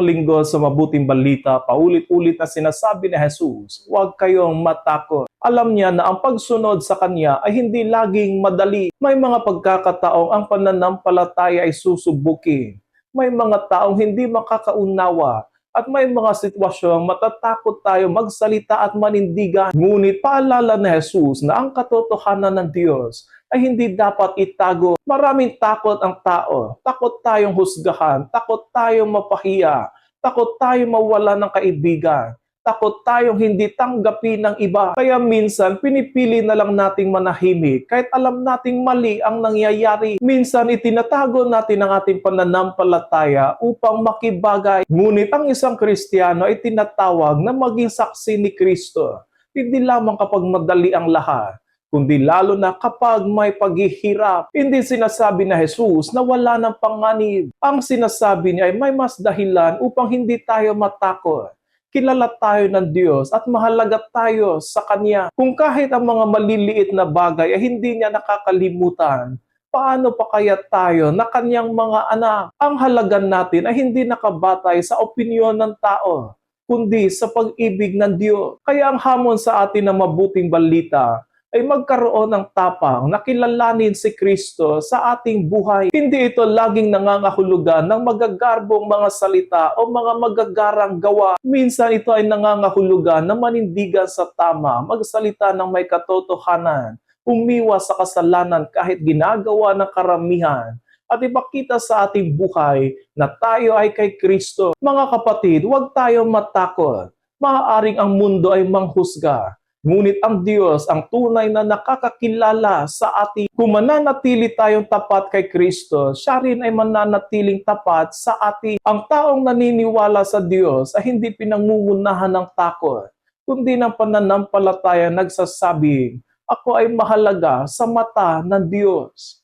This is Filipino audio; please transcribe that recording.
ngayong linggo sa Mabuting Balita, paulit-ulit na sinasabi ni Jesus, huwag kayong matakot. Alam niya na ang pagsunod sa Kanya ay hindi laging madali. May mga pagkakataong ang pananampalataya ay susubukin. May mga taong hindi makakaunawa. At may mga sitwasyong matatakot tayo magsalita at manindigan. Ngunit paalala ni Jesus na ang katotohanan ng Diyos ay hindi dapat itago. Maraming takot ang tao. Takot tayong husgahan. Takot tayong mapahiya. Takot tayong mawala ng kaibigan. Takot tayong hindi tanggapin ng iba. Kaya minsan, pinipili na lang nating manahimik kahit alam nating mali ang nangyayari. Minsan, itinatago natin ang ating pananampalataya upang makibagay. Ngunit ang isang Kristiyano ay tinatawag na maging saksi ni Kristo. Hindi lamang kapag madali ang lahat, kundi lalo na kapag may paghihirap. Hindi sinasabi na Jesus na wala ng panganib. Ang sinasabi niya ay may mas dahilan upang hindi tayo matakot. Kilala tayo ng Diyos at mahalaga tayo sa Kanya. Kung kahit ang mga maliliit na bagay ay hindi niya nakakalimutan, paano pa kaya tayo na Kanyang mga anak? Ang halaga natin ay hindi nakabatay sa opinyon ng tao, kundi sa pag-ibig ng Diyos. Kaya ang hamon sa atin ng Mabuting Balita ay magkaroon ng tapang na kilalanin si Kristo sa ating buhay. Hindi ito laging nangangahulugan ng magagarbong mga salita o mga magagarang gawa. Minsan ito ay nangangahulugan na manindigan sa tama, magsalita ng may katotohanan, umiwas sa kasalanan kahit ginagawa ng karamihan, at ipakita sa ating buhay na tayo ay kay Kristo. Mga kapatid, huwag tayong matakot. Maaaring ang mundo ay manghusga. Ngunit ang Diyos ang tunay na nakakakilala sa atin. Kung mananatili tayong tapat kay Kristo, siya rin ay mananatiling tapat sa atin. Ang taong naniniwala sa Diyos ay hindi pinangungunahan ng takot, kundi ng pananampalataya nagsasabing, ako ay mahalaga sa mata ng Diyos.